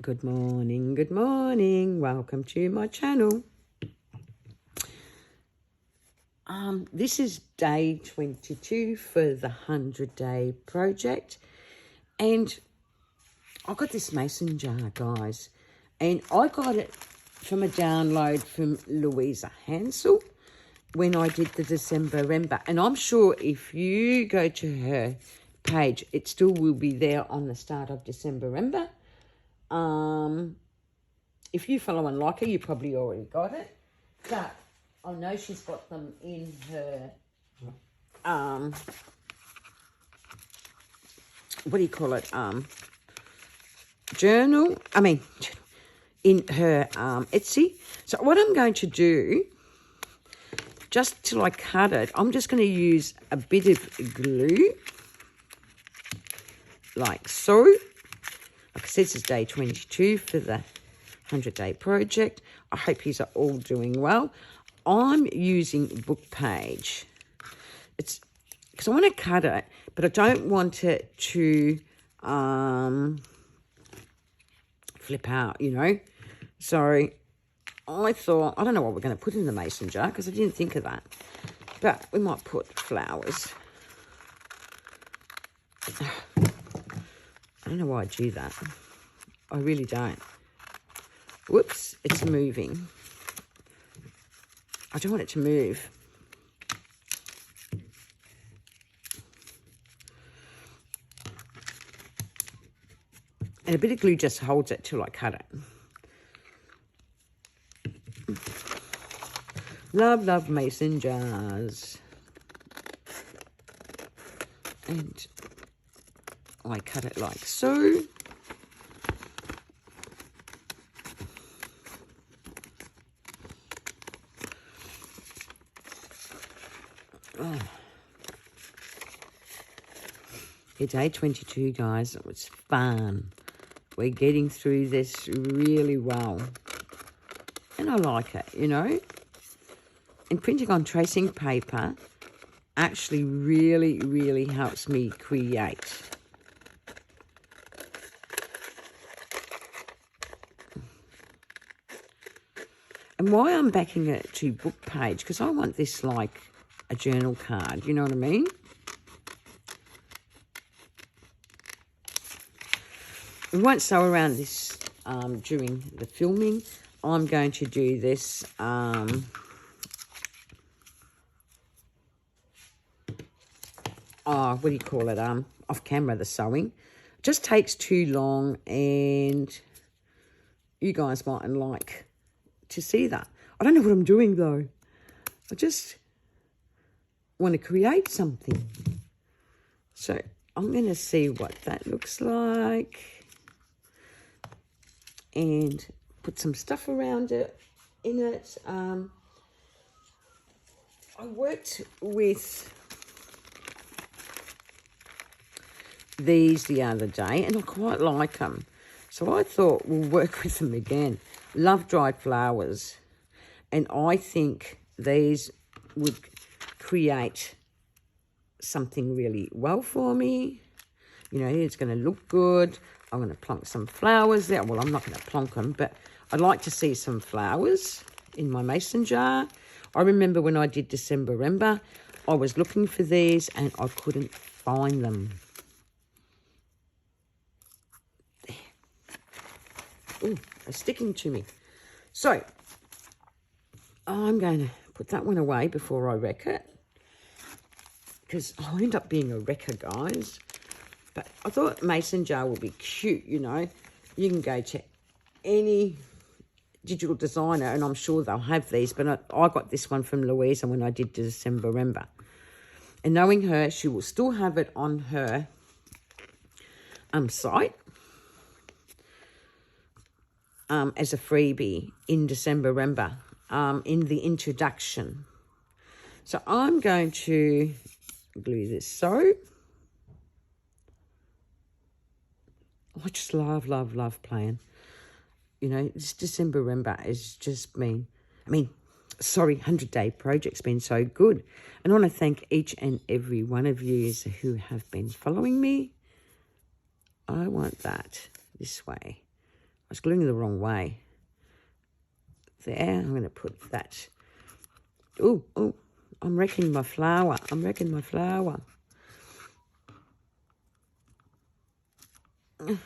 Good morning. Welcome to my channel. This is day 22 for the 100-day project. And I got this mason jar, guys. And I got it from a download from Louisa Hansel when I did the December-ember. And I'm sure if you go to her page, it still will be there on the start of December-ember. If you follow and like her, you probably already got it. But I know she's got them in her, what do you call it? Journal. In her Etsy. So what I'm going to do, just till I cut it, I'm just going to use a bit of glue, like so. Like I said, this is day 22 for the 100-day project. I hope you are all doing well. I'm using book page. It's because I want to cut it, but I don't want it to flip out, you know. So I thought, I don't know what we're going to put in the mason jar because I didn't think of that. But we might put flowers. I don't know why I do that. I really don't. Whoops, it's moving. I don't want it to move. And a bit of glue just holds it till I cut it. Love mason jars. And I cut it like so. Oh. Yeah, day 22, guys. It was fun. We're getting through this really well. And I like it, you know. And printing on tracing paper actually really helps me create. And why I'm backing it to book page, because I want this like a journal card, you know what I mean? We won't sew around this during the filming. I'm going to do this what do you call it? Off camera, the sewing. It just takes too long, and you guys mightn't like to see that. I don't know what I'm doing though. I just want to create something. So I'm going to see what that looks like and put some stuff around it, in it. I worked with these the other day and I quite like them. So I thought we'll work with them again. Love dried flowers. And I think these would create something really well for me. You know, it's going to look good. I'm going to plonk some flowers there. Well, I'm not going to plonk them, but I'd like to see some flowers in my mason jar. I remember when I did December-ember, I was looking for these and I couldn't find them. There. Ooh, they're sticking to me. So, I'm going to put that one away before I wreck it, because I'll end up being a wrecker, guys. But I thought mason jar would be cute, you know. You can go to any digital designer and I'm sure they'll have these, but I got this one from Louisa when I did December-ember. And knowing her, she will still have it on her site as a freebie in December-ember, in the introduction. So I'm going to glue this so. I just love playing. You know, this December-ember has just been, 100-day project's been so good. And I want to thank each and every one of you who have been following me. I want that this way. I was gluing the wrong way. There, I'm going to put that. Oh, I'm wrecking my flower. I'm wrecking my flower. I'm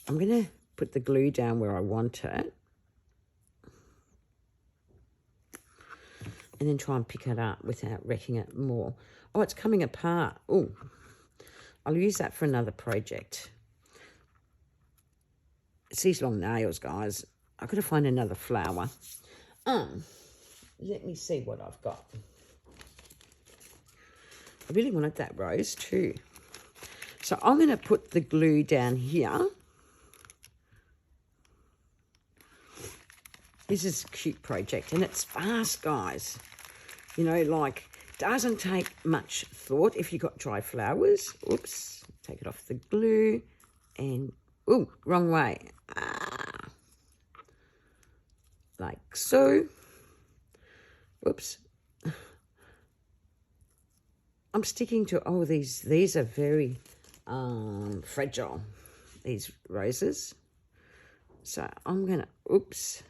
going to put the glue down where I want it. And then try and pick it up without wrecking it more. Oh, it's coming apart. Oh, I'll use that for another project. It's these long nails, guys. I've got to find another flower. Let me see what I've got. I really wanted that rose too. So I'm going to put the glue down here. This is a cute project and it's fast, guys. You know, like, doesn't take much thought if you've got dry flowers. Oops, take it off the glue and, oh, wrong way. Like so. Oops. I'm sticking to, oh, these are very fragile, these roses. So I'm going to, oops.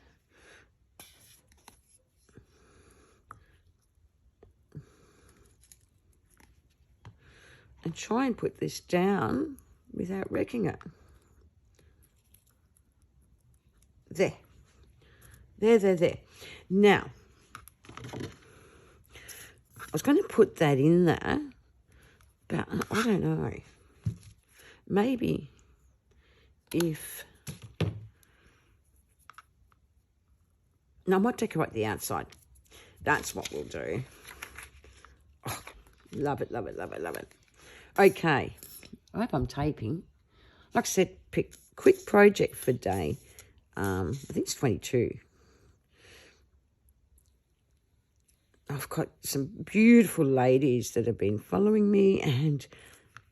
And try and put this down without wrecking it. There. There. Now, I was going to put that in there, but I don't know. Maybe if... No, I might decorate the outside. That's what we'll do. Oh, love it. Okay, I hope I'm taping. Like I said, pick quick project for day. I think it's 22. I've got some beautiful ladies that have been following me and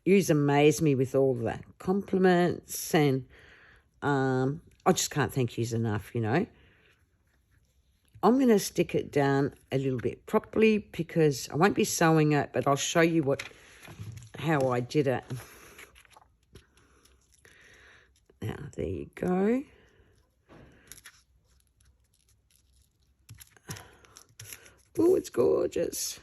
you amaze me with all the compliments and I just can't thank you enough, you know. I'm going to stick it down a little bit properly because I won't be sewing it, but I'll show you how I did it. Now, there you go. Oh, it's gorgeous.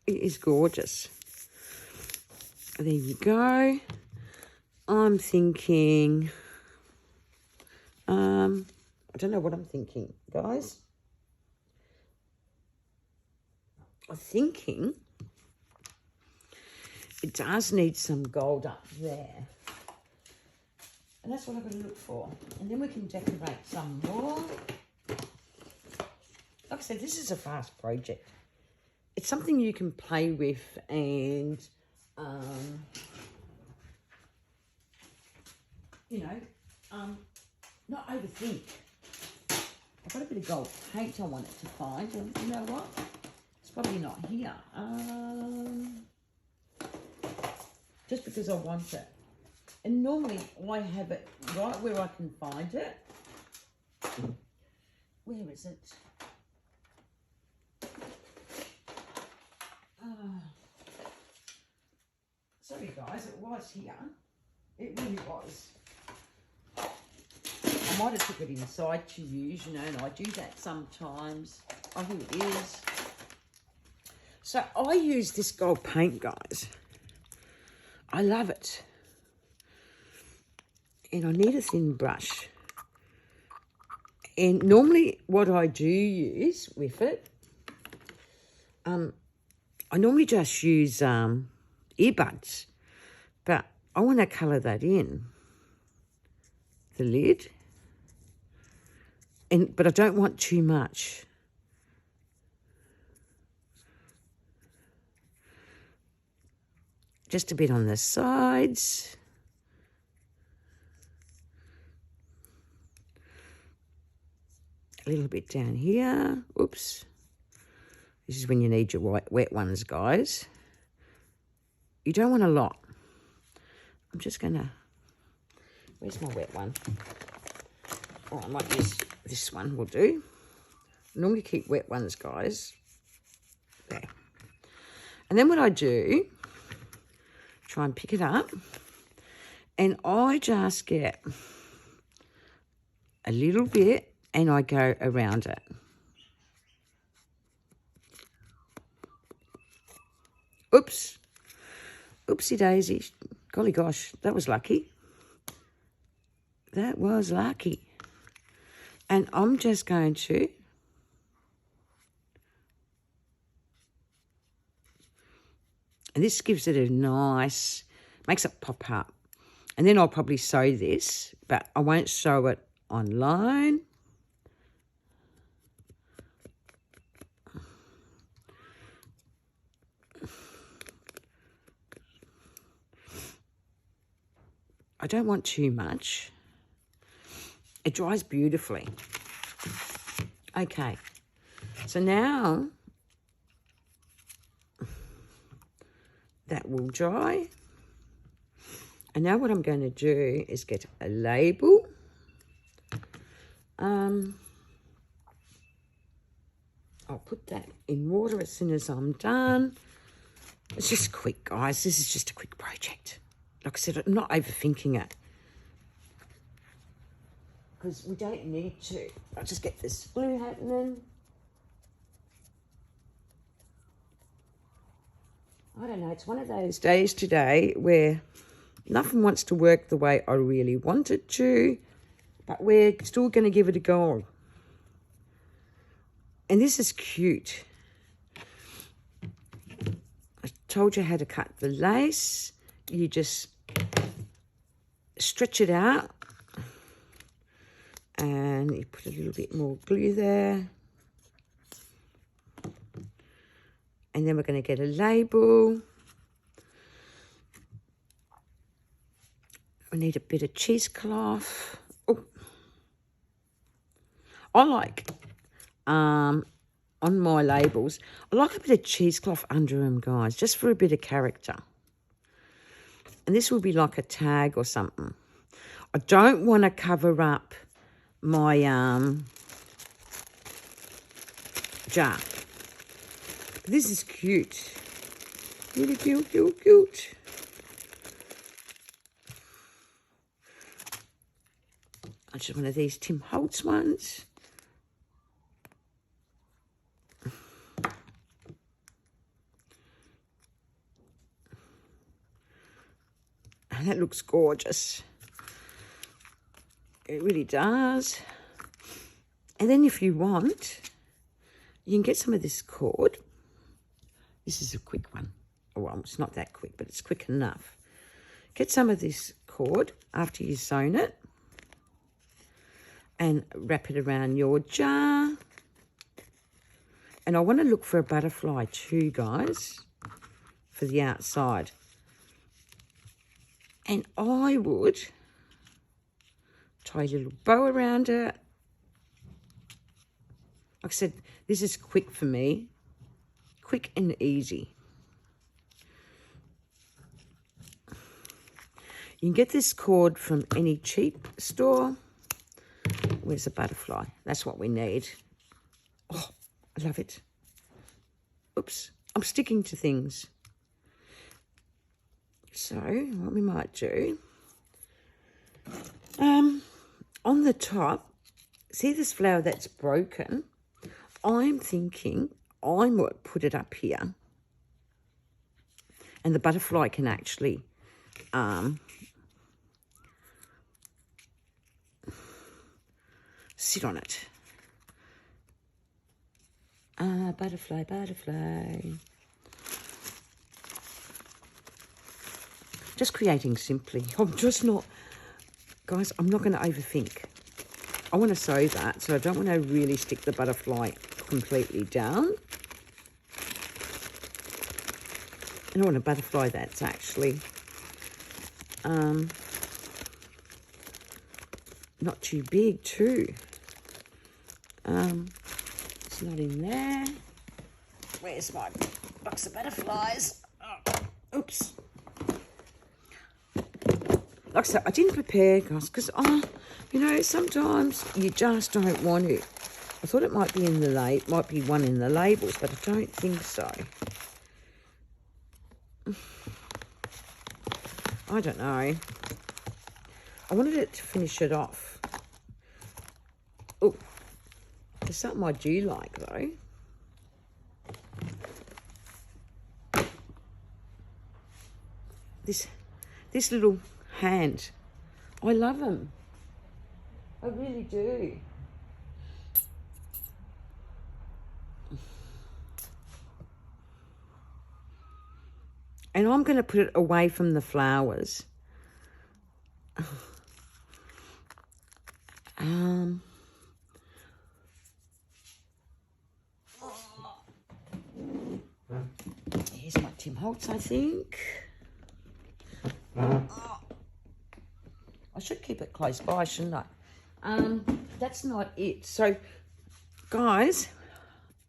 It is gorgeous. There you go. I'm thinking, I don't know what I'm thinking, guys. I'm thinking it does need some gold up there. And that's what I'm going to look for. And then we can decorate some more. Like I said, this is a fast project. It's something you can play with and, you know, not overthink. I've got a bit of gold paint I want it to find. And you know what? It's probably not here. Just because I want it. And normally I have it right where I can find it. Where is it? Sorry guys, it was here. It really was. I might have took it inside to use, you know, and I do that sometimes. Oh, here it is. So I use this gold paint, guys. I love it. And I need a thin brush. And normally what I do use with it, I normally just use earbuds, but I want to colour that in, the lid. But I don't want too much. Just a bit on the sides. A little bit down here. Oops. This is when you need your wet ones, guys. You don't want a lot. I'm just going to... Where's my wet one? Oh, I might use this one, will do. I normally keep wet ones, guys. There. And then what I do, try and pick it up, and I just get a little bit and I go around it. Oops. Oopsie daisy. Golly gosh, that was lucky. That was lucky. And I'm just going to and this gives it a nice, makes it pop up. And then I'll probably sew this, but I won't sew it on line. I don't want too much. It dries beautifully. Okay, so now that will dry. And now what I'm going to do is get a label. I'll put that in water as soon as I'm done. It's just quick, guys. This is just a quick project. Like I said, I'm not overthinking it, because we don't need to. I'll just get this blue happening. I don't know, it's one of those days today where nothing wants to work the way I really want it to, but we're still going to give it a go. And this is cute. I told you how to cut the lace. You just stretch it out and you put a little bit more glue there. And then we're going to get a label. We need a bit of cheesecloth. Oh. I like, on my labels, I like a bit of cheesecloth under them, guys, just for a bit of character. And this will be like a tag or something. I don't want to cover up my jar. This is cute. Really cute, cute, cute. I just one of these Tim Holtz ones. And that looks gorgeous. It really does. And then if you want, you can get some of this cord. This is a quick one. Well, it's not that quick, but it's quick enough. Get some of this cord after you've sewn it and wrap it around your jar. And I want to look for a butterfly too, guys, for the outside. And I would tie a little bow around it. Like I said, this is quick for me. Quick and easy. You can get this cord from any cheap store. Where's the butterfly? That's what we need. Oh, I love it. Oops, I'm sticking to things. So what we might do, on the top, see this flower that's broken? I'm thinking I might put it up here, and the butterfly can actually sit on it. Butterfly, butterfly. Just creating simply. I'm just not, guys, I'm not going to overthink. I want to sew that, so I don't want to really stick the butterfly completely down. I don't want a butterfly that's actually not too big too. It's not in there. Where's my box of butterflies? Oh, oops. Like I said, I didn't prepare, guys, because, you know, sometimes you just don't want to. I thought it might be in the might be one in the labels, but I don't think so. I don't know. I wanted it to finish it off. Oh, there's something I do like though. This little hand. I love them. I really do. And I'm going to put it away from the flowers. Here's my Tim Holtz, I think. I should keep it close by, shouldn't I? That's not it. So, guys,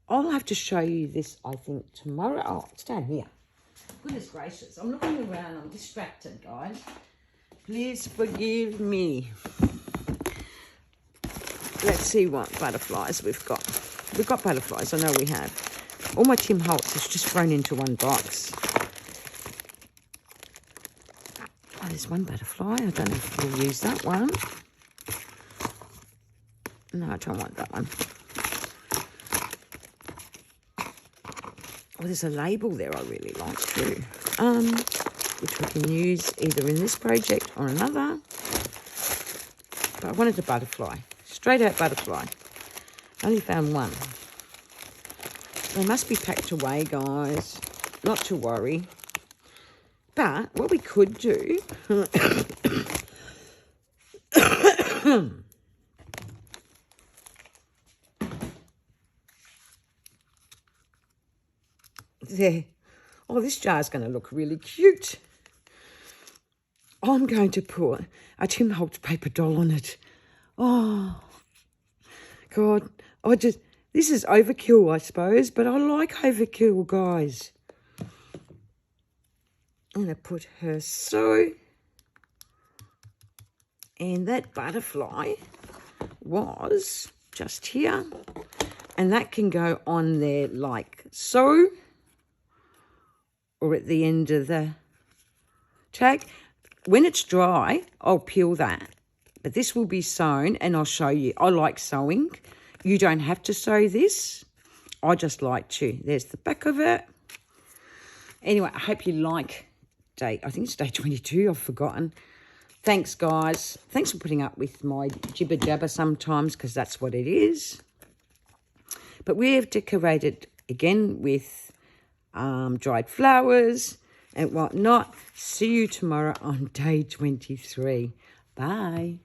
I'll have to show you this, I think, tomorrow. Oh, it's down here. Goodness gracious. I'm looking around. I'm distracted, guys. Please forgive me. Let's see what butterflies we've got. We've got butterflies. I know we have. All my Tim Holtz is just thrown into one box. Oh, there's one butterfly. I don't know if we'll use that one. No, I don't want that one. Oh, there's a label there I really like too, which we can use either in this project or another. But I wanted a butterfly, straight out butterfly. I only found one. They must be packed away, guys. Not to worry. But what we could do... There. Oh, this jar's going to look really cute. I'm going to put a Tim Holtz paper doll on it. Oh, God. This is overkill, I suppose, but I like overkill, guys. I'm going to put her so. And that butterfly was just here. And that can go on there like so. Or at the end of the tag. When it's dry, I'll peel that. But this will be sewn, and I'll show you. I like sewing. You don't have to sew this. I just like to. There's the back of it. Anyway, I hope you like I think it's day 22. I've forgotten. Thanks, guys. Thanks for putting up with my jibber jabber sometimes, because that's what it is. But we have decorated again with dried flowers and whatnot. See you tomorrow on day 23. Bye.